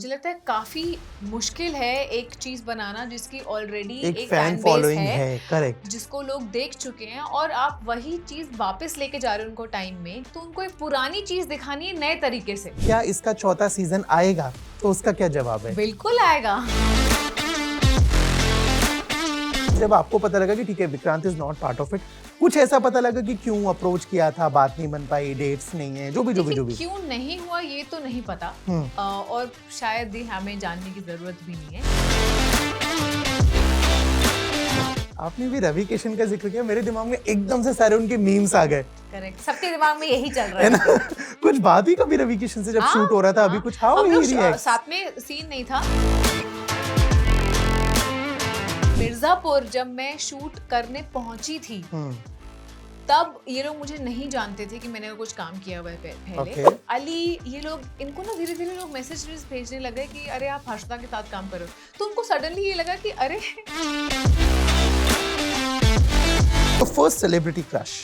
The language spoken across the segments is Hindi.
मुझे लगता है काफी मुश्किल है एक चीज बनाना जिसकी ऑलरेडी एक एक फैन फैन बेस फॉलोइंग है, है, करेक्ट। जिसको लोग देख चुके हैं और आप वही चीज वापस लेके जा रहे हो उनको टाइम में, तो उनको एक पुरानी चीज दिखानी है नए तरीके से। क्या इसका चौथा सीजन आएगा? तो उसका क्या जवाब है? बिल्कुल आएगा। जब आपको पता लगा कि ठीक है Vikrant is not part of it, कुछ ऐसा पता लगा कि क्यों अप्रोच किया था, बात नहीं बन पाई, डेट्स नहीं है, जो भी देखिए, क्यों नहीं हुआ ये तो नहीं पता, और शायद ही हमें जानने की जरूरत भी नहीं है। आपने भी रवि किशन का जिक्र किया, मेरे दिमाग में एकदम से सारे उनके मीम्स आ गए। करेक्ट, सबके दिमाग में यही चल रहा है ना? है। कुछ बात ही कभी रवि किशन से जब शूट हो रहा था, अभी कुछ हाउ ही रिएक्ट्स। साथ में सीन नहीं था। मिर्जापुर जब मैं शूट करने पहुंची थी, तब ये लोग मुझे नहीं जानते थे कि मैंने कुछ काम किया हुआ है पहले। अली, ये लोग, इनको ना धीरे धीरे लोग मैसेज भेजने लगे कि अरे आप हर्षदा के साथ काम करो, तो उनको सडनली ये लगा कि अरे। तो first celebrity crush?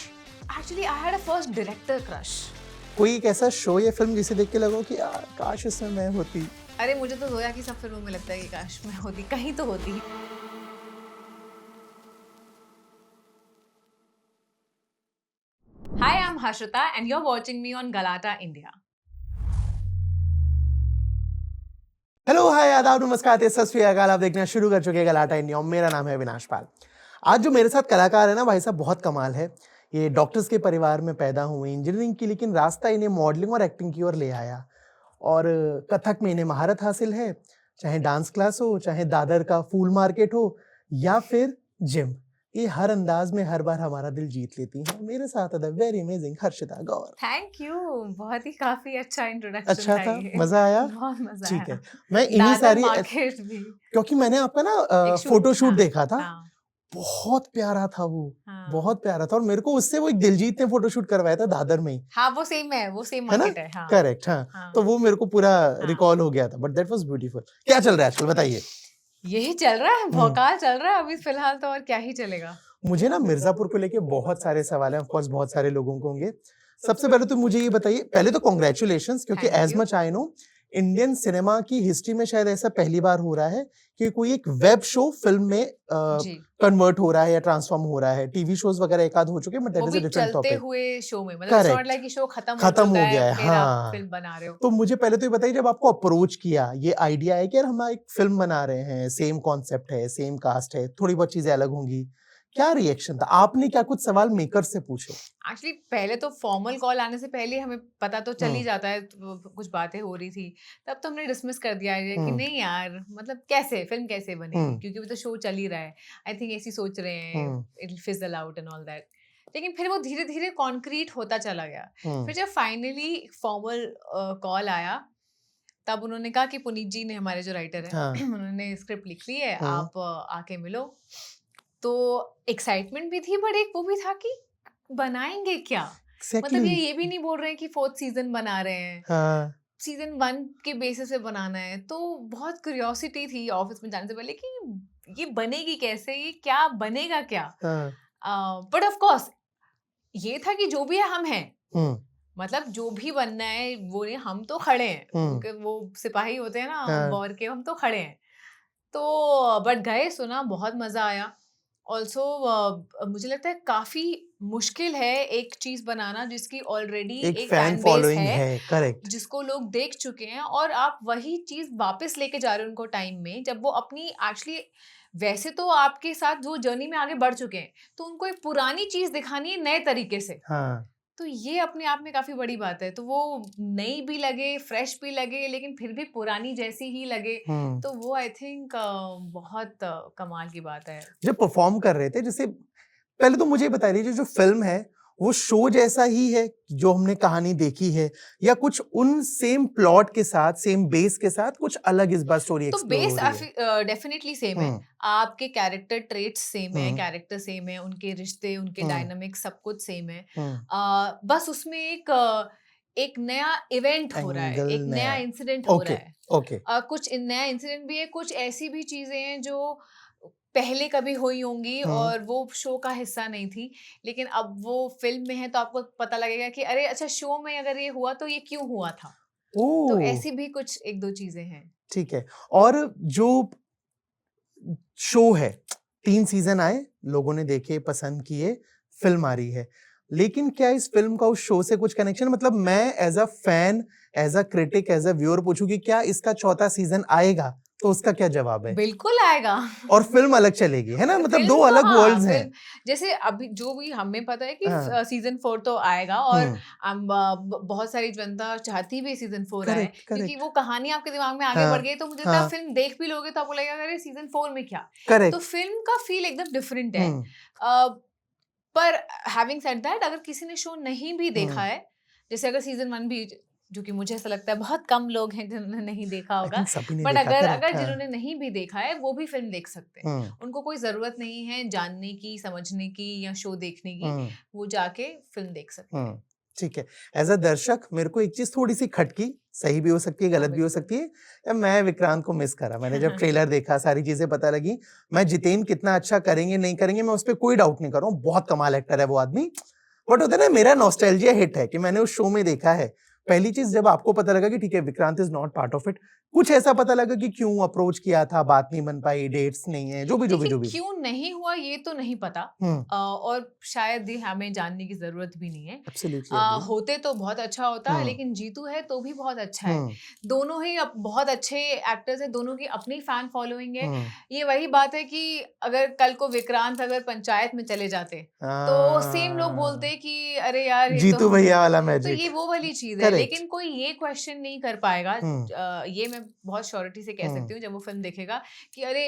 Actually I had a first director crush. कोई एक ऐसा शो या फिल्म जिसे देख के लगा कि यार काश इसमें मैं होती? अरे मुझे तो जोया की सब फिल्मों में लगता है कि काश मैं होती, कहीं तो होती। Hi, I'm Harshita and you're watching me on Galata India. Hello, hi, आदाब, नमस्कार, सत श्री अकाल। आप देखना शुरू कर चुके हैं गलाटा इंडिया। मेरा नाम है विनाश पाल। आज जो मेरे साथ कलाकार है ना भाई साहब, बहुत कमाल है। ये डॉक्टर्स के परिवार में पैदा हुए, इंजीनियरिंग की, लेकिन रास्ता इन्हें मॉडलिंग और एक्टिंग की ओर ले आया। और कथक में इन्हें महारत हासिल है, चाहे डांस क्लास हो, चाहे दादर का फूल मार्केट हो, या फिर जिम। ये हर अंदाज में हर बार हमारा दिल जीत लेती हैं। मेरे साथ है the very amazing Harshita Gaur. Thank you, बहुत ही काफी अच्छा इंट्रोडक्शन अच्छा था, ये। मजा आया? बहुत मजा ठीक आया। है, मैं इन्हीं सारी मार्केट भी, क्योंकि मैंने आपका ना फोटोशूट देखा था। हाँ, बहुत प्यारा था वो, हाँ, बहुत प्यारा था। और मेरे को उससे वो एक दिलजीत ने फोटोशूट करवाया था दादर में ही, हाँ, वो सेम है, वो सेम है ना? मार्केट है, हाँ, करेक्ट, हाँ। हाँ, तो वो मेरे को पूरा हाँ। रिकॉल हो गया था, बट दैट वाज ब्यूटीफुल। क्या चल रहा है आजकल, बताइए? यही चल रहा है, भौकाल चल रहा है अभी फिलहाल तो, और क्या ही चलेगा। मुझे ना मिर्जापुर को लेके बहुत सारे सवाल हैं, ऑफ कोर्स बहुत सारे लोगों को होंगे। सबसे पहले तो मुझे ये बताइए, पहले तो कांग्रेचुलेशंस, क्योंकि Thank as you. Much I know Indian cinema की हिस्ट्री में शायद ऐसा पहली बार हो रहा है कि कोई एक वेब शो फिल्म में जी, कन्वर्ट हो रहा है या ट्रांसफॉर्म हो रहा है। टीवी शोज वगैरह एक आध हो चुके हैं, बट दैट वो इज अ भी डिफरेंट चलते टॉपिक। हुए शो में, मतलब करेक्ट, इट्स नॉट लाइक कि शो खत्म खत्म चुका हो गया है, फिर आप हाँ। फिल्म बना रहे हो। तो मुझे पहले तो ये बताइए, जब आपको अप्रोच किया, ये आइडिया है कि यार हम एक फिल्म बना रहे हैं, सेम कॉन्सेप्ट है, सेम कास्ट है, थोड़ी बहुत चीजें अलग होंगी, क्या रिएक्शन था? आपने क्या कुछ सवाल मेकर से पूछे? एक्चुअली पहले तो फॉर्मल कॉल आने से पहले हमें पता तो चल ही जाता है, तो कुछ बातें हो रही थी, तब तो हमने डिसमिस कर दिया है कि नहीं यार, मतलब कैसे फिल्म कैसे बनेगी, क्योंकि अभी तो शो चल ही रहा है। आई थिंक ऐसी सोच रहे हैं, it will fizzle out and all that. लेकिन फिर वो धीरे धीरे कॉन्क्रीट होता चला गया। फिर जब फाइनली फॉर्मल कॉल आया, तब उन्होंने कहा कि पुनीत जी ने, हमारे जो राइटर हैं, हाँ। उन्होंने स्क्रिप्ट लिख ली है, आप आके मिलो। तो एक्साइटमेंट भी थी, बट एक वो भी था कि बनाएंगे क्या। मतलब ये भी नहीं बोल रहे हैं कि 4th सीजन बना रहे हैं, हाँ। सीजन 1 के बेसिस पे बनाना है। तो बहुत क्यूरियोसिटी थी ऑफिस में जाने से पहले कि ये बनेगी कैसे, ये क्या बनेगा क्या। बट ऑफ कोर्स ये था कि जो भी है हम हैं, मतलब जो भी बनना है वो नहीं, हम तो खड़े हैं, क्योंकि वो सिपाही होते हैं ना वॉर के, हम तो खड़े हैं। तो बट गए, सुना, बहुत मजा आया। ऑल्सो मुझे लगता है काफी मुश्किल है एक चीज बनाना जिसकी ऑलरेडी एक एक फैन फैन बेस फॉलोइंग है, है, करेक्ट। जिसको लोग देख चुके हैं, और आप वही चीज वापस लेके जा रहे हो उनको टाइम में, जब वो अपनी एक्चुअली वैसे तो आपके साथ वो जर्नी में आगे बढ़ चुके हैं, तो उनको एक पुरानी चीज दिखानी है नए तरीके से। हाँ। तो ये अपने आप में काफी बड़ी बात है। तो वो नई भी लगे, फ्रेश भी लगे, लेकिन फिर भी पुरानी जैसी ही लगे, तो वो आई थिंक बहुत कमाल की बात है। जब परफॉर्म कर रहे थे, जैसे पहले तो मुझे बता दीजिए, जो फिल्म है वो शो जैसा ही है जो हमने कहानी देखी है, या कुछ उन सेम प्लॉट के साथ, सेम बेस के साथ कुछ अलग इस बार स्टोरी तो एक्सप्लोर हो बेस रही है? डेफिनेटली सेम है, आपके कैरेक्टर ट्रेट्स सेम है, कैरेक्टर सेम है, उनके रिश्ते, उनके डायनामिक्स, सब कुछ सेम है। बस उसमें एक नया इवेंट हो रहा है, एक नया इंसिडेंट हो रहा है। ओके। कुछ नया इंसिडेंट भी है, कुछ ऐसी भी चीजें हैं जो पहले कभी हुई होंगी और वो शो का हिस्सा नहीं थी, लेकिन अब वो फिल्म में है तो आपको पता लगेगा कि अरे अच्छा, शो में अगर ये हुआ तो ये क्यों हुआ था। तो ऐसी भी कुछ एक दो चीजें हैं। ठीक है। और जो शो है, 3 सीजन आए, लोगों ने देखे, पसंद किए, फिल्म आ रही है, लेकिन क्या इस फिल्म का उस शो से कुछ कनेक्शन, मतलब मैं as a fan, as a critic, as a viewer पूछूं कि क्या इसका 4था सीजन आएगा, तो उसका क्या जवाब है? बिल्कुल आएगा। और फिल्म अलग चलेगी, है ना? मतलब 2 फिल्म तो अलग हाँ, वर्ल्ड्स हैं। फिल्म जैसे अभी जो भी हमें पता है कि हाँ। सीजन 4 तो आएगा, और हम्म। बहुत सारी जनता चाहती भी सीजन 4 आए, करेक्ट, क्योंकि करेक्ट। वो कहानी आपके दिमाग में आगे बढ़ हाँ, गई, तो मुझे लगता है हाँ, फिल्म देख भी लोगे तो आपको लगेगा अरे सीजन 4 में क्या। तो करेक्ट। फिल्म का फील एकदम डिफरेंट है। हम्म, अ, पर हैविंग सेड दैट, अगर किसी ने शो नहीं भी देखा हम्म। है, जैसे अगर सीजन 1 भी, जो कि मुझे ऐसा लगता है बहुत कम लोग हैं जिन्होंने नहीं देखा आई होगा, थिंक सभी ने बट देखा, अगर करेक्ट। अगर हाँ। जिन्होंने नहीं भी देखा है वो भी फिल्म देख सकते हैं। हम्म, उनको कोई जरूरत नहीं है जानने की, समझने की या शो देखने की, हम्म, वो जाके फिल्म देख सकते हैं। ठीक है। एज अ दर्शक मेरे को एक चीज थोड़ी सी खटकी, सही भी हो सकती है, हाँ, गलत भी हो बिल्कुल। सकती है, मैं विक्रांत को मिस करा। मैंने जब ट्रेलर देखा, सारी चीजें पता लगी, मैं जितेन कितना अच्छा करेंगे नहीं करेंगे, मैं उस पर कोई डाउट नहीं कर रहा हूँ, बहुत कमाल एक्टर है वो आदमी। बट होता है ना, मेरा नॉस्टैल्जिया हिट है कि मैंने उस शो में देखा है। पहली चीज, जब आपको पता लगा कि ठीक है Vikrant is not part of it, कुछ ऐसा पता लगा कि क्यों अप्रोच किया था, बात नहीं बन पाई, डेट्स नहीं है, जो भी जो भी देखिए, जो भी। क्यों नहीं हुआ ये तो नहीं पता, और शायद ये हमें जानने की जरूरत भी नहीं है। Absolutely agree. होते तो बहुत अच्छा होता है, हम्म, लेकिन जीतू है तो भी बहुत अच्छा है। हम्म, दोनों ही बहुत अच्छे एक्टर्स हैं, दोनों की अपनी फैन फॉलोइंग है। हम्म। ये वही बात है कि अगर कल को विक्रांत अगर पंचायत में चले जाते, तो सेम लोग बोलते कि अरे यार ये तो जीतू भैया वाला तो ये मैजिक। वो वाली चीज है। करेक्ट। लेकिन कोई ये क्वेश्चन नहीं कर पाएगा, हम्म, ये मैं बहुत श्योरिटी से कह सकती हूँ जब वो फिल्म देखेगा, कि अरे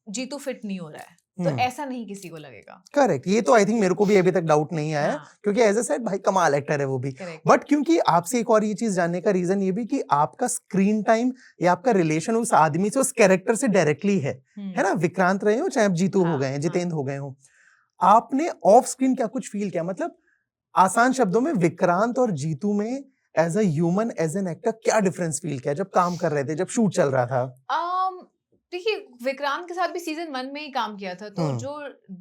जीतू फिट नहीं हो रहा है। तो हम्म। ऐसा नहीं किसी को लगेगा। करेक्ट, ये तो आई थिंक मेरे को भी अभी तक डाउट नहीं आया, हाँ, क्योंकि एज अ सेड भाई कमाल एक्टर है वो भी। करेक्ट। बट क्योंकि आपसे एक और ये चीज जानने का रीजन ये भी कि आपका स्क्रीन टाइम या आपका रिलेशन उस आदमी से, उस कैरेक्टर से डायरेक्टली है ना? विक्रांत रहे हो चाहे आप जीतू हो गए हैं, हाँ, जितेंद्र हो गए हो, आपने ऑफ स्क्रीन क्या कुछ फील किया? मतलब आसान शब्दों में विक्रांत और जीतू में as a human, as an actor क्या डिफरेंस फील किया जब काम कर रहे थे, जब शूट चल रहा था? देखिए, विक्रांत के साथ भी सीजन 1 में ही काम किया था, तो हम्म, जो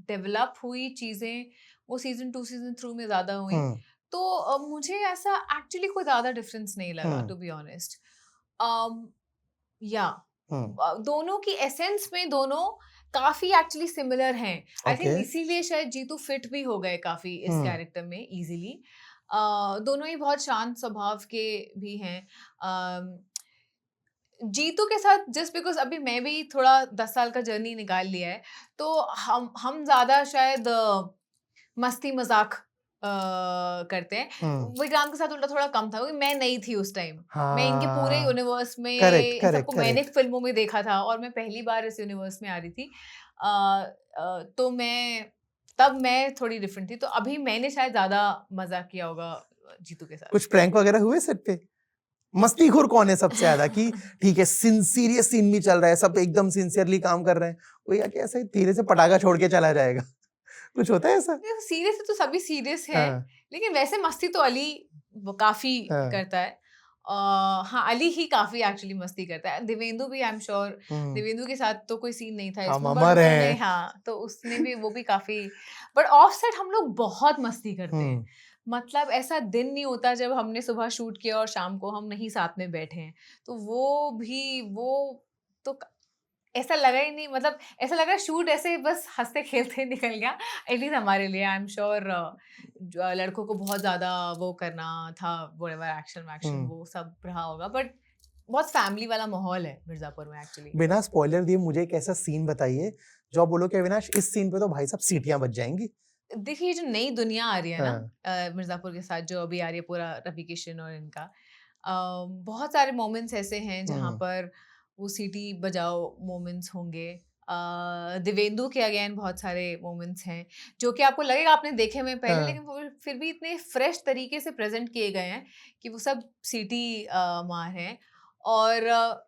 डेवलप हुई चीजें वो सीजन 2 सीजन 3 में ज्यादा हुई। हम्म, तो मुझे ऐसा एक्चुअली कोई ज्यादा डिफरेंस नहीं लगा, हम्म, टू बी ऑनेस्ट। या हम्म। दोनों की एसेंस में दोनों काफी एक्चुअली सिमिलर हैं। आई ओके। थिंक इसीलिए शायद जीतू फिट भी हो गए काफी इस हम्म, कैरेक्टर में इजीली। दोनों ही बहुत शांत स्वभाव के भी हैं। जीतू के साथ जस्ट बिकॉज अभी मैं भी थोड़ा 10 साल का जर्नी निकाल लिया है, तो हम ज्यादा शायद मस्ती मजाक करते हैं। हम्म। विक्रांत के साथ उल्टा थोड़ा कम था, क्योंकि मैं नहीं थी उस टाइम। मैं इनके पूरे हाँ, यूनिवर्स में करेक्ट, इन करेक्ट, सबको मैंने करेक्ट। फिल्मों में देखा था, और मैं पहली बार इस यूनिवर्स में आ रही थी। तो मैं थोड़ी डिफरेंट थी, तो अभी मैंने शायद ज्यादा मजाक किया होगा जीतू के साथ। कुछ प्रैंक वगैरह हुए सेट पे? मस्तीखोर कौन है सबसे ज्यादा कि ठीक है सीरियस सीन भी चल रहा है, सब एकदम सिंसियरली काम कर रहे हैं, कोई आके ऐसे ही धीरे से पटाखा छोड़ के चला जाएगा? कुछ होता है ऐसा? सीरियस तो सभी सीरियस है, हाँ, लेकिन वैसे मस्ती तो अली काफी हाँ। करता है। हाँ, अली ही काफी एक्चुअली मस्ती करता है। देवेंदु भी, आई एम श्योर, हम्म। देवेंदु के साथ तो कोई सीन नहीं था हम इसमें, बट अमर उन्होंने, हैं। हाँ, तो उसने भी, वो भी काफी। बट ऑफ सेट हम लोग बहुत मस्ती करते हैं। हम्म, मतलब ऐसा दिन नहीं होता जब हमने सुबह शूट किया और शाम को हम नहीं साथ में बैठे हैं। तो वो तो ऐसा लगा ही नहीं, मतलब ऐसा लगा शूट ऐसे बस हंसते खेलते निकल गया। एटलीस्ट हमारे लिए, आई एम श्योर लड़कों को बहुत ज्यादा वो करना था, व्हाटएवर एक्शन वैक्शन हम्म। वो सब रहा होगा, बट बहुत फैमिली वाला माहौल है मिर्जापुर में एक्चुअली। बिना स्पॉइलर दिए मुझे एक ऐसा सीन बताइए जो आप बोलो कि अविनाश इस सीन पे तो भाई साहब सीटियां बज जाएंगी। देखिए, जो नई दुनिया आ रही है ना, हाँ। मिर्जापुर के साथ जो अभी आ रही है, पूरा रवि किशन और इनका, बहुत सारे मोमेंट्स ऐसे हैं जहाँ हम्म, पर वो सीटी बजाओ मोमेंट्स होंगे। दिवेंदु के अगेन बहुत सारे मोमेंट्स हैं जो कि आपको लगेगा आपने देखे हुए पहले, हाँ। लेकिन वो फिर भी इतने फ्रेश तरीके से प्रेजेंट किए गए हैं कि वो सब सीटी मार हैं। और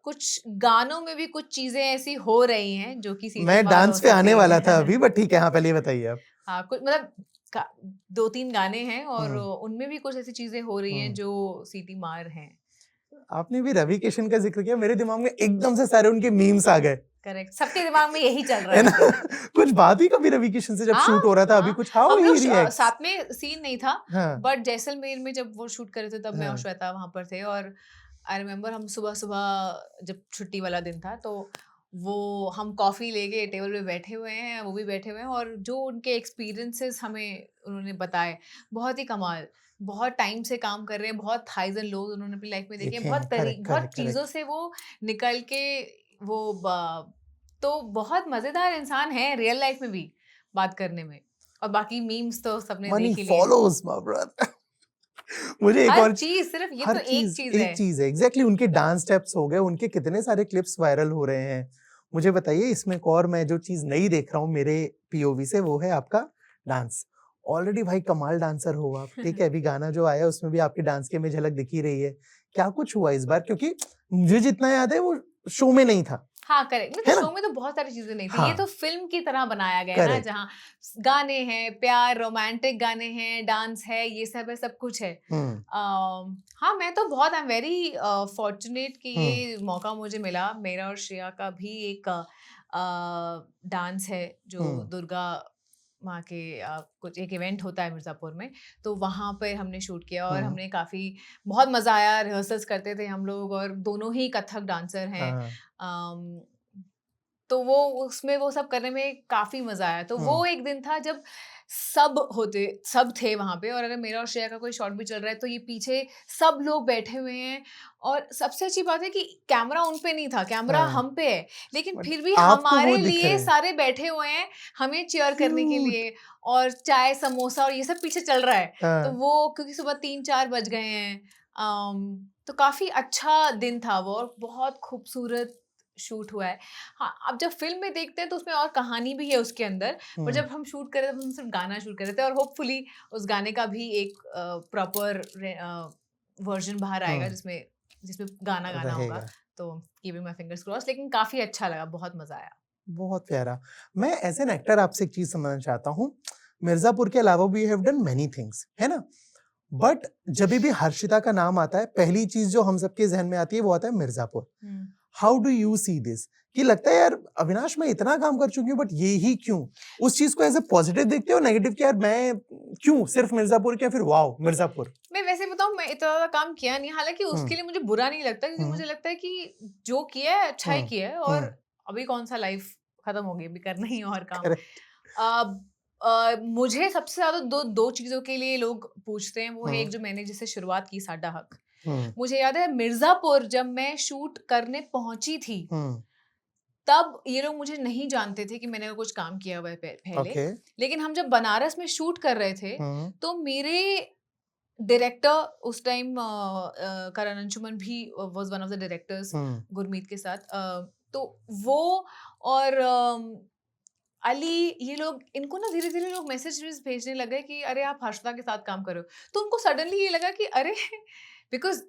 कुछ गानों में भी कुछ चीजें ऐसी हो रही हैं जो कि सीटी मैं मार हो डांस पे आने सकती वाला था है। अभी, बट ठीक है, हाँ पहले बताइए आप। हाँ, कुछ मतलब 2-3 गाने हैं, और हम्म, उनमें भी कुछ ऐसी चीजें हो रही हैं हम्म। जो सीटी मार हैं। आपने भी रवि किशन का जिक्र किया, मेरे दिमाग में एकदम से सारे उनके मीम्स आ गए, करेक्ट, सबके दिमाग में यही चल रहा है है ना? अभी। कुछ बात हुई कभी रवि किशन से जब हाँ, शूट हो रहा था अभी, हाँ, कुछ हाउ हम लोग ही रिएक्ट्स? साथ में सीन नहीं था, हाँ, बट जैसलमेर में जब वो शूट कर रहे थे तब मैं और हाँ। श्वेता वहां पर थे, और आई रिमेम्बर हम सुबह जब छुट्टी वाला दिन था तो वो हम कॉफ़ी लेके टेबल पे बैठे हुए हैं, वो भी बैठे हुए हैं, और जो उनके एक्सपीरियंसेस हमें उन्होंने बताए, बहुत ही कमाल। बहुत टाइम से काम कर रहे हैं, बहुत हाइज़ एंड लोज़ उन्होंने अपनी लाइफ में देखे हैं, देखे हैं, करेक्ट बहुत करेक्ट चीज़ों करेक्ट। से वो निकल के वो तो बहुत मज़ेदार इंसान है रियल लाइफ में भी बात करने में, और बाकी मीम्स तो सबने मनी देख ही लिए हैं। Follows my brother. मुझे एक हर और चीज़, सिर्फ ये हर तो एक चीज़ है। चीज है एग्जैक्टली, उनके डांस स्टेप्स हो गए, उनके कितने सारे क्लिप्स वायरल हो रहे हैं। मुझे बताइए इसमें एक और मैं जो चीज नहीं देख रहा हूँ मेरे पीओवी से, वो है आपका डांस। ऑलरेडी भाई कमाल डांसर हो आप, ठीक है, अभी गाना जो आया उसमें भी आपके डांस की हमें झलक दिख ही रही है। क्या कुछ हुआ इस बार, क्योंकि मुझे जितना याद है वो शो में नहीं था, हाँ, करेक्ट। नहीं तो है ना? शो में तो बहुत सारी चीज़ें नहीं थी। ये तो हाँ फ़िल्म की तरह बनाया गया है ना, करेक्ट। जहाँ गाने हैं, प्यार, रोमांटिक गाने हैं, डांस है, ये सब है, सब कुछ है। हम्म हाँ, मैं तो बहुत आई एम वेरी फॉर्च्यूनेट कि हम्म ये मौका मुझे मिला। मेरा और श्रेया का भी एक डांस है जो हम्म दुर्गा माँ के कुछ एक इवेंट होता है मिर्ज़ापुर में, तो वहाँ पे हमने शूट किया और हम्म हमने काफ़ी बहुत मज़ा आया। रिहर्सल्स करते थे हम लोग, और दोनों ही कथक डांसर हैं। हाँ अम, तो वो उसमें वो सब करने में काफ़ी मज़ा आया। तो वो हम्म एक दिन था जब सब थे वहाँ पे, और अगर मेरा और श्रेया का कोई शॉट भी चल रहा है तो ये पीछे सब लोग बैठे हुए हैं, और सबसे अच्छी बात है कि कैमरा उन पे नहीं था, कैमरा हाँ, हम पे है, लेकिन बट फिर भी आपको वो हमारे दिख लिए रहे हैं। सारे बैठे हुए हैं, हमें चीयर करने के क्यूट। लिए, और चाय, समोसा और ये सब पीछे चल रहा है। तो हाँ वो क्योंकि सुबह 3-4 बज गए हैं, तो काफ़ी अच्छा दिन था वो, और बहुत खूबसूरत शूट हुआ है। हाँ, अब जब फ़िल्म में देखते हैं तो उसमें और कहानी भी है उसके अंदर, पर हम्म जब हम शूट कर रहे थे तो हम सिर्फ़ गाना शूट कर रहे थे, और होपफुली उस गाने का भी एक प्रॉपर वर्ज़न बाहर आएगा हम्म जिसमें जिसमें गाना गाना होगा। रहेगा। तो कीपिंग माय फिंगर्स क्रॉस्ड, लेकिन काफ़ी अच्छा लगा, बहुत मज़ा आया। बहुत प्यारा। मैं एज़ एन एक्टर आपसे एक चीज़ समझना चाहता हूँ, मिर्ज़ापुर के अलावा भी you have done many things, है ना? बट जभी भी हर्षिता का नाम आता है, पहली चीज़ जो हम सबके ज़हन में आती है वो आता है मिर्ज़ापुर। हुँ। How do you see this? कि लगता है यार अविनाश मैं इतना काम कर चुकी हूँ बट ये ही क्यों? उस चीज़ को एज़ अ पॉज़िटिव देखते हो, नेगेटिव कि यार मैं क्यों सिर्फ मिर्ज़ापुर क्या फिर वॉव मिर्ज़ापुर? मैं वैसे बताऊँ, मैं इतना ज़्यादा काम किया नहीं, हालाँकि हुँ, उसके लिए मुझे बुरा नहीं लगता, क्योंकि हुँ, मुझे लगता है कि जो किया है अच्छा ही हुँ, किया है, और हुँ, अभी कौन-सा लाइफ़ खत्म हो गई, अभी करना ही है और काम। करेक्ट। मुझे सबसे ज़्यादा दो चीज़ों के लिए लोग पूछते हैं, वो है एक हुँ, जो मैंने जिससे शुरुआत की, साडा हक। हुँ, मुझे याद है मिर्ज़ापुर जब मैं शूट करने पहुँची थी, हुँ, तब ये लोग मुझे नहीं जानते थे कि मैंने कुछ काम किया हुआ है पहले। ओके। लेकिन हम जब बनारस में शूट कर रहे थे, हुँ, तो मेरे डायरेक्टर उस टाइम करण अंशुमन भी was one of the directors हुँ, गुरमीत के साथ। तो वो और अली, ये लोग, इनको ना धीरे-धीरे लोग मैसेजेस भेजने लगे कि अरे आप हर्षदा के साथ काम कर रहे हो। तो उनको सडनली ये लगा कि अरे because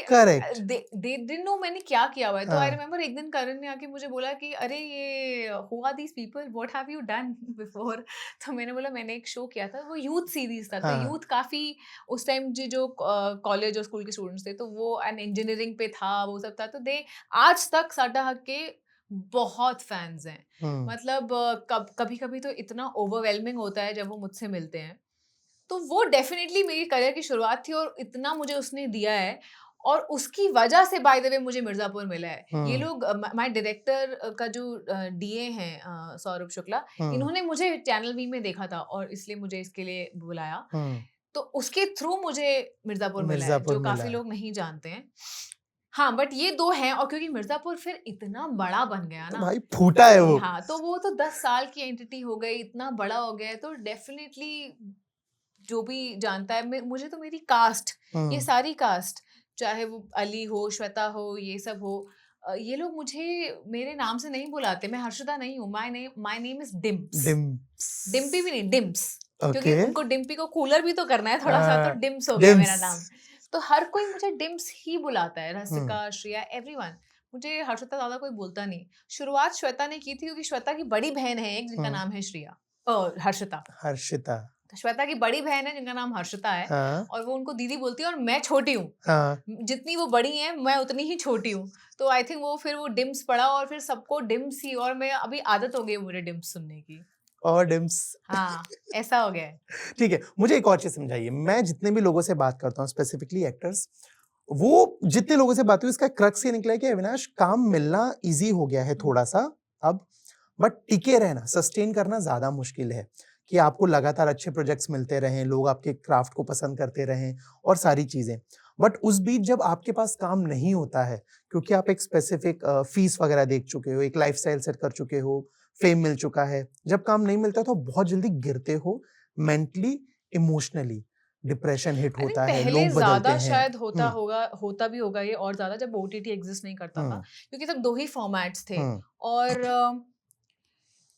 correct. They didn't no मैंने क्या किया हुआ है। तो आई हाँ, रिमेंबर एक दिन करण ने आके मुझे बोला कि अरे ये who are these people? What have you done before? तो मैंने बोला मैंने एक शो किया था, वो यूथ सीरीज़ था। तो हाँ, यूथ काफ़ी उस टाइम जो कॉलेज और स्कूल के स्टूडेंट्स थे, तो वो एंड इंजीनियरिंग पे था, वो सब था। तो दे आज तक साडा हक के बहुत फैन्स हैं। हुँ, मतलब कभी-कभी तो इतना ओवरवेलमिंग होता है जब वो मुझसे मिलते हैं। तो वो डेफ़िनेटली मेरी करियर की शुरुआत थी, और इतना मुझे उसने दिया है, और उसकी वजह से बाय द वे मुझे मिर्ज़ापुर मिला है। ये हुँ, लोग माय डायरेक्टर का जो डीए हैं सौरभ शुक्ला, हुँ, इन्होंने मुझे चैनल वी में देखा था और इसलिए मुझे इसके लिए बुलाया। हुँ, तो उसके थ्रू मुझे मिर्ज़ापुर मिला है, मिर्ज़ापुर जो मिला काफ़ी है। लोग नहीं जानते हैं। हाँ, बट ये 2 हैं, और क्योंकि मिर्ज़ापुर फिर इतना बड़ा बन गया तो ना, भाई फूटा है वो। हाँ, तो वो तो 10 साल की एंटिटी हो गई, इतना बड़ा हो गया है, तो डेफ़िनिटली जो भी जानता है, मुझे तो मेरी कास्ट, ये हुँ, सारी कास्ट, चाहे वो अली हो, श्वेता हो, ये सब हो, ये लोग मुझे मेरे नाम से नहीं बुलाते। मैं हर्षदा नहीं हूँ, my name is Dimps. Dimps. Dimpy भी नहीं, डिम्प्स, क्योंकि ओके। उनको डिम्पी को कूलर भी तो करना है थोड़ा-सा, तो हाँ, डिम्स हो गया मेरा डिम्स। नाम। तो हर कोई मुझे डिम्स ही बुलाता है, हुँ, रसिका, श्रेया, एवरीवन। मुझे हर्षिता ज़्यादा कोई बोलता नहीं। शुरुआत श्वेता ने की थी, क्योंकि श्वेता की बड़ी बहन है एक, जिनका हुँ, नाम है श्रेया हर्षिता। हर्षिता। तो श्वेता की बड़ी बहन है जिनका नाम हर्षिता है, हाँ, और वो उनको दीदी बोलती है, और मैं छोटी हूँ। हाँ, जितनी वो बड़ी हैं, मैं उतनी ही छोटी हूँ। तो आई थिंक वो फिर वो डिम्स पड़ा, और फिर सबको डिम्स ही, और मैं अभी आदत हो गई है मुझे डिम्स सुनने की। और डिम्स। हाँ, ऐसा हो गया है। ठीक है, मुझे एक और चीज़ समझाइए, मैं जितने भी लोगों से बात करता हूँ स्पेसिफिकली एक्टर्स, वो जितने लोगों से बात हुई इसका क्रक्स ये निकला है कि अविनाश काम मिलना इजी हो गया है थोड़ा सा अब, बट टिके रहना सस्टेन करना ज्यादा मुश्किल है कि आपको लगातार अच्छे प्रोजेक्ट्स मिलते रहें, लोग आपके क्राफ्ट को पसंद करते रहें और सारी चीजें। बट उस बीच जब आपके पास काम नहीं होता है क्योंकि आप एक स्पेसिफिक फीस वगैरह देख चुके हो, एक लाइफस्टाइल सेट कर चुके हो, फेम मिल चुका है, जब काम नहीं मिलता तो बहुत जल्दी गिरते हो mentally, emotionally, depression hit I think होता है, पहले लोग बदलते ज्यादा हैं। शायद होता भी होगा ये, और ज्यादा जब ओटीटी एग्जिस्ट नहीं करता था, क्योंकि तब 2 ही फॉर्मेट्स थे। और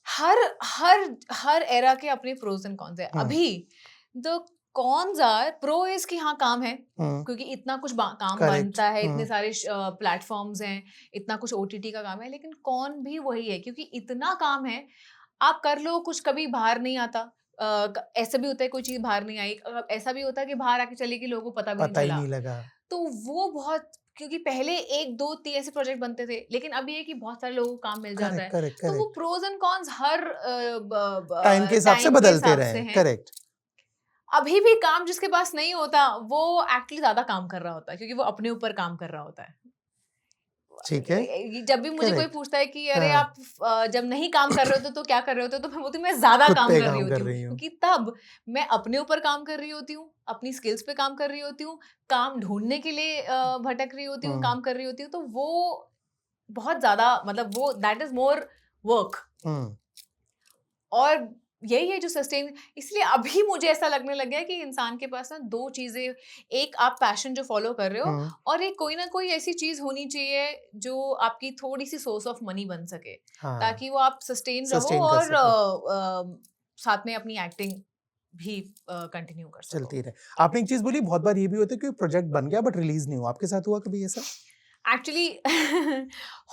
हर हर हर एरा के अपने प्रोज एंड कॉन्स है। अभी the cons are, pro is कि हाँ काम है, क्योंकि इतना कुछ काम बनता है, इतने सारे प्लेटफॉर्म्स हैं, इतना कुछ ओटीटी का काम है। लेकिन कॉन भी वही है, क्योंकि इतना काम है, आप कर लो कुछ, कभी बाहर नहीं आता। ऐसा भी होता है कोई चीज बाहर नहीं आई, ऐसा भी होता है कि बाहर आके चली गई, लोगों को पता भी पता ही नहीं नहीं चला। लगा। तो वो बहुत, क्योंकि पहले 1 2 3 ऐसे प्रोजेक्ट बनते थे, लेकिन अभी है कि बहुत सारे लोगों को काम मिल जाता करेक्ट है। करेक्ट तो वो करेक्ट, प्रोज एंड कॉन्स हर टाइम के हिसाब से टाइम के बदलते हिसाब रहे। से हैं। करेक्ट। अभी भी काम जिसके पास नहीं होता वो एक्चुअली ज्यादा काम कर रहा होता है, क्योंकि वो अपने ऊपर काम कर रहा होता है। ठीक है। जब भी मुझे कोई करेक्ट। पूछता है कि अरे हाँ। आप जब नहीं काम कर रहे होते तो क्या कर रहे होते, तो मैं बोलती हूँ मैं ज्यादा खुद काम पे कर रही काम होती कर हूँ, रही हूँ। क्योंकि तब मैं अपने ऊपर काम कर रही होती हूँ, अपनी स्किल्स पे काम कर रही होती हूँ, काम ढूंढने के लिए भटक रही होती हूँ, काम कर रही होती हूँ। तो वो बहुत ज्यादा, मतलब वो दैट इज मोर वर्क। और यही है जो सस्टेन, इसलिए अभी मुझे ऐसा लगने लग गया है कि इंसान के पास ना 2 चीजें, एक आप पैशन जो फॉलो कर रहे हो, और एक कोई ना कोई ऐसी चीज होनी चाहिए जो आपकी थोड़ी सी सोर्स ऑफ मनी बन सके, ताकि वो आप सस्टेन रहो सस्टेन कर और सको, साथ में अपनी एक्टिंग भी कंटिन्यू कर सको। चलती रहे। आपने एक चीज बोली, बहुत बार ये भी होता है कि प्रोजेक्ट बन गया बट रिलीज नहीं हुआ, आपके साथ हुआ कभी ऐसा? एक्चुअली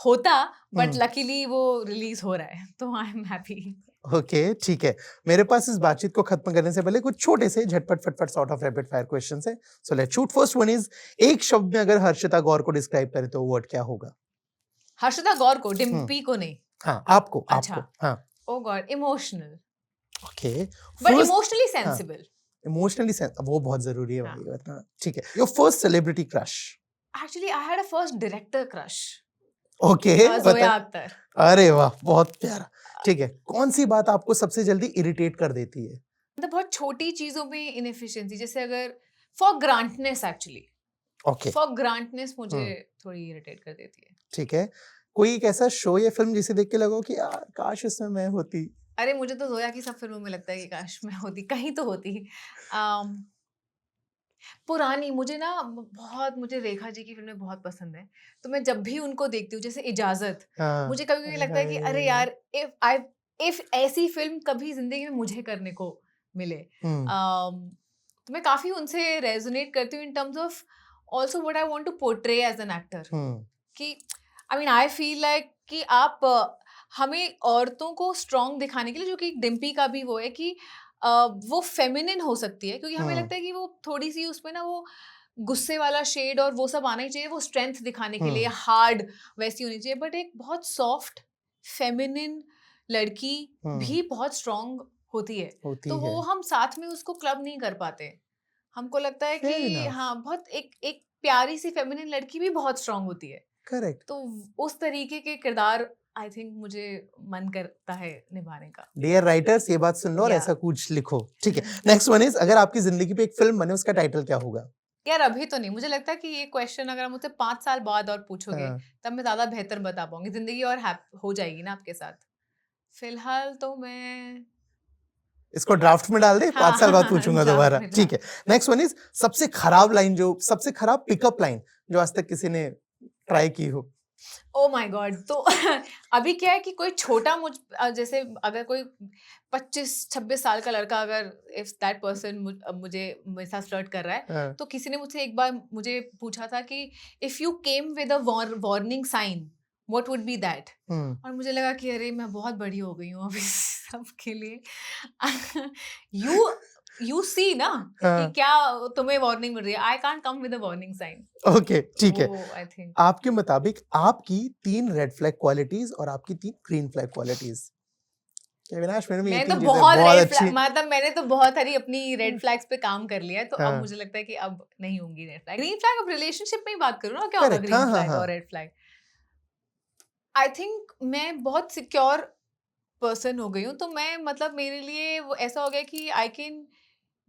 होता, बट लकीली वो रिलीज हो रहा है, तो आई एम हैप्पी। ओके ठीक है। मेरे पास इस बातचीत को खत्म करने से पहले कुछ छोटे से झटपट फटफट sort of rapid fire questions है, so let's shoot. First one is, एक शब्द में अगर हर्षिता गौर को डिस्क्राइब करे तो वर्ड क्या होगा? हर्षिता गौर को, डिम्पी को नहीं। हाँ आपको, अच्छा। आपको। हाँ oh God, emotional, okay. But emotionally sensible. Emotionally वो बहुत जरूरी है हाँ. भाई, वरना ठीक है। Your first celebrity crush? Actually I had a first director crush, okay Zoya Akhtar. अरे वाह, बहुत प्यारा। ठीक है, कौन सी बात आपको सबसे जल्दी इरिटेट कर देती है? मतलब बहुत छोटी चीजों में इनएफिशिएंसी, जैसे अगर फॉर ग्रांटनेस, एक्चुअली ओके फॉर ग्रांटनेस मुझे थोड़ी इरिटेट कर देती है। ठीक है। कोई एक ऐसा शो या फिल्म जिसे देख के लगो कि यार काश इसमें मैं होती? अरे मुझे तो जोया की सब फिल्मों में लगता है कि काश मैं होती, कहीं तो होती। पुरानी मुझे ना बहुत, मुझे रेखा जी की फिल्में बहुत पसंद है, तो मैं जब भी उनको देखती हूँ, जैसे इजाजत, हाँ। मुझे कभी कभी लगता है कि अरे यार, इफ ऐसी फिल्म कभी जिंदगी में मुझे करने को मिले। तो मैं काफी उनसे रेजोनेट करती हूँ in terms of also what I want to portray as an actor, कि I mean I feel like कि आप हमें औरतों को स्ट्रॉन्ग दिखाने के लिए, जो कि डिम्पी का भी वो है कि वो फेमिनिन हो सकती है, क्योंकि हमें लगता है कि वो थोड़ी सी उसमें ना वो गुस्से वाला शेड और वो सब आना ही चाहिए, वो स्ट्रेंथ दिखाने के लिए हार्ड वैसी होनी चाहिए, बट एक बहुत सॉफ्ट फेमिनिन लड़की भी बहुत स्ट्रॉन्ग होती है, तो वो हम साथ में उसको क्लब नहीं कर पाते। हमको लगता है कि हाँ, बहुत एक प्यारी सी फेमिनिन लड़की भी बहुत स्ट्रॉन्ग होती है। करेक्ट। तो उस तरीके के किरदार आई थिंक मुझे मन करता है निभाने का। डियर राइटर्स, ये बात सुन लो और ऐसा कुछ लिखो, ठीक है। नेक्स्ट वन इज, अगर आपकी जिंदगी पे एक फिल्म बने, उसका टाइटल क्या होगा? यार अभी तो नहीं, मुझे लगता है कि ये क्वेश्चन अगर आप मुझसे 5 साल बाद और पूछोगे, तब मैं ज्यादा बेहतर बता पाऊंगी, जिंदगी और हो जाएगी ना आपके साथ। फिलहाल तो मैं इसको ड्राफ्ट में डाल दे, 5 साल बाद पूछूंगा दोबारा, ठीक है। नेक्स्ट वन इज, सबसे खराब लाइन, सबसे खराब पिकअप लाइन जो आज तक किसी ने ट्राई की हो। ओ माय गॉड, तो अभी क्या है कि कोई छोटा जैसे अगर कोई 25-26 साल का लड़का, अगर इफ दैट पर्सन मुझे मेरे साथ फ्लर्ट कर रहा है, तो किसी ने मुझसे एक बार मुझे पूछा था कि if you came with a warning sign, what would be that? और मुझे लगा कि अरे मैं बहुत बड़ी हो गई हूँ अभी सबके लिए। यू सी ना कि क्या तुम्हें वार्निंग मिल रही है, I can't come with a warning sign. Okay ठीक है। आई थिंक आपके मुताबिक आपकी 3 रेड फ्लैग क्वालिटीज और आपकी 3 ग्रीन फ्लैग क्वालिटीज? अविनाश मैंने भी मैं 3 तो चीजें बहुत बहुत रेड अच्छी फ्लैग मतलब मैंने तो बहुत सारी अपनी रेड फ्लैग्स पे काम कर लिया है, तो अब हाँ मुझे लगता है कि अब नहीं होंगी रेड फ्लैग। ग्रीन फ्लैग, अब रिलेशनशिप में ही बात करूँ ना, क्या होगा करेक्ट ग्रीन हाँ हाँ फ्लैग हाँ और रेड फ्लैग? आई थिंक मैं बहुत सिक्योर पर्सन हो गई हूँ, तो मैं मतलब मेरे लिए वो ऐसा हो गया कि I can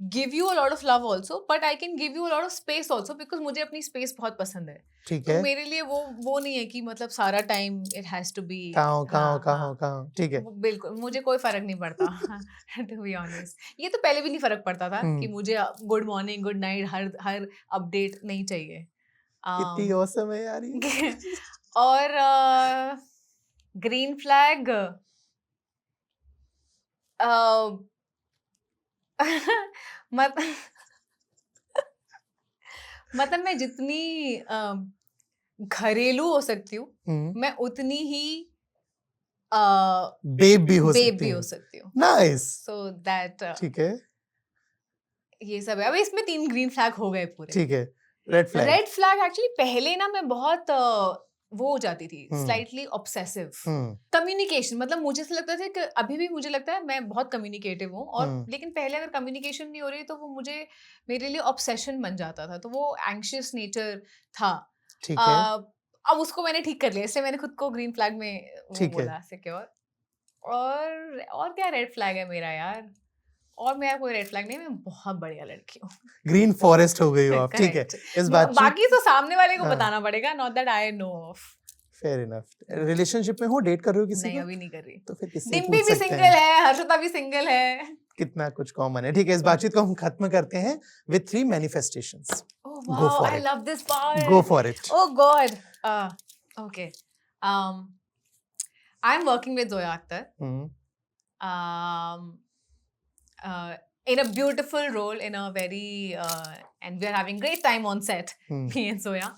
give you a lot of love also, but I can give you a lot of space also, because मुझे अपनी स्पेस बहुत पसंद है। ठीक तो है मेरे लिए वो नहीं है कि मतलब सारा time it has to be. कहाँ हाँ कहाँ हाँ, कहाँ ठीक है बिल्कुल मुझे कोई फर्क नहीं पड़ता टू बी ऑनेस्ट। ये तो पहले भी नहीं फर्क पड़ता था कि मुझे गुड मॉर्निंग गुड नाइट हर हर अपडेट नहीं चाहिए। कितनी औसम है यार ये और ग्रीन फ्लैग मत मतलब मैं जितनी घरेलू हो सकती हूँ, मैं उतनी ही बेब भी हो बेब सकती भी है हो सकती हूँ। नाइस सो दैट ठीक है ये सब है। अब इसमें 3 ग्रीन फ्लैग हो गए पूरे। ठीक है red flag red flag actually पहले ना मैं बहुत वो हो जाती थी, स्लाइटली ऑब्सेसिव। कम्युनिकेशन, मतलब मुझे ऐसा लगता था कि अभी भी मुझे लगता है मैं बहुत कम्युनिकेटिव हूँ, और लेकिन पहले अगर कम्युनिकेशन नहीं हो रही तो वो मुझे मेरे लिए ऑब्सेशन बन जाता था, तो वो एंग्शियस नेचर था। ठीक है अब उसको मैंने ठीक कर लिया, इसलिए मैंने खुद को ग्रीन फ्लैग में वो ठीक है बोला सिक्योर। और क्या रेड फ्लैग है मेरा यार? और मेरा कोई रेड फ्लैग नहीं, मैं बहुत बढ़िया लड़की हूँ। ग्रीन फॉरेस्ट हो गई हो आप ठीक है करेक्ट। इस बातचीत बाकी तो सामने वाले को हाँ। बताना पड़ेगा, not that I know of. Fair enough relationship में हो डेट कर रहे हो किसी नहीं को अभी नहीं कर रही। तो फिर किससे डिम्पी पूछ भी सकते सिंगल हैं है, हर्षदा भी सिंगल है। कितना कुछ कॉमन है ठीक है इस बातचीत को हम खत्म करते हैं with 3 manifestations Oh go wow, for I it love this part. Go for it Oh God. Okay. I'm working with Zoya Akhtar. Um, in a beautiful role, in a very and we're having great time on set, me and Zoya.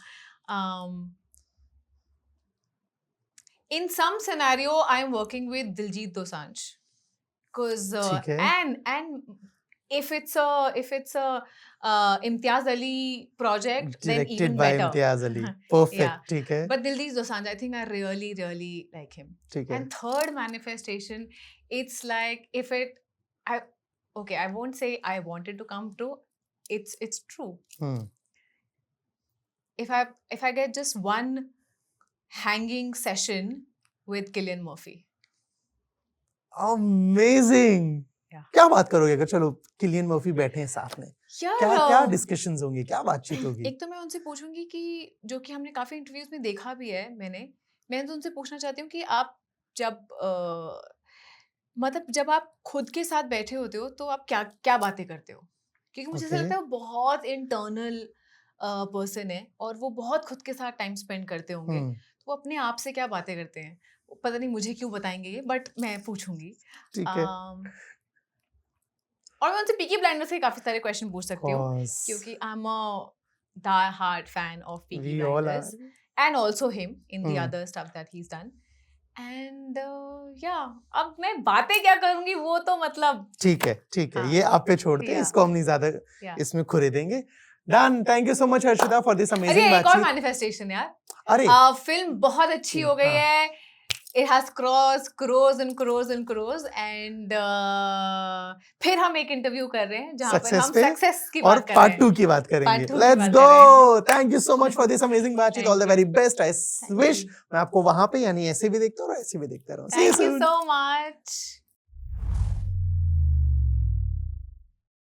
In some scenario, I'm working with Diljit Dosanjh, because ठीक है and if it's a Imtiaz Ali project, then directed even by better. Imtiaz Ali Yeah. Perfect ठीक है But Diljit Dosanjh, I think I really, really like him. ठीक है And third manifestation, it's like I won't say I wanted to come true. It's true. If I get just one hanging session with Cillian Murphy. Amazing Yeah. क्या बात करोगे अगर चलो किलियन मर्फी बैठे हैं साथ में यार, क्या क्या डिस्कशंस होंगी क्या बातचीत होगी एक तो मैं उनसे पूछूंगी कि जो कि हमने काफी इंटरव्यूज में देखा भी है, मैं तो उनसे पूछना चाहती हूँ कि आप जब मतलब जब आप खुद के साथ बैठे होते हो तो आप क्या क्या बातें करते हो? क्योंकि मुझे ऐसा Okay. लगता है वो बहुत इंटरनल पर्सन है, और वो बहुत खुद के साथ टाइम स्पेंड करते होंगे। तो वो अपने आप से क्या बातें करते हैं, पता नहीं मुझे क्यों बताएंगे ये, बट मैं पूछूंगी। ठीक है और मैं उनसे पीकी ब्लाइंडर्स के काफी सारे क्वेश्चन पूछ सकती हूँ, Course. क्योंकि I am a die hard fan of Peaky We all Blinders, are. and also him in the other stuff that he's done. And yeah, अब मैं बातें क्या करूंगी वो तो मतलब ठीक है हाँ, ये आप पे छोड़ते हैं yeah. इसको हम नहीं ज्यादा Yeah. इसमें खुरे देंगे done thank you so much Harshita for this अरे अमेजिंग एक और बातचीत मैनिफेस्टेशन यार, अरे फिल्म बहुत अच्छी हो गई हाँ. है। It has crossed crores and crores and crores, and फिर हम एक इंटरव्यू कर रहे हैं जहाँ पर सक्सेस हम पे सक्सेस की और बात कर रहे पार्ट हैं। 2 की बात करेंगे Part 2 की लेट्स बात कर रहे go thank you so much for this amazing बातचीत Thank all the you. Very best I Thank wish you. मैं आपको वहां पे यानी ऐसे भी देखता हूँ और ऐसे भी देखता रहूं see you Thank you soon so much.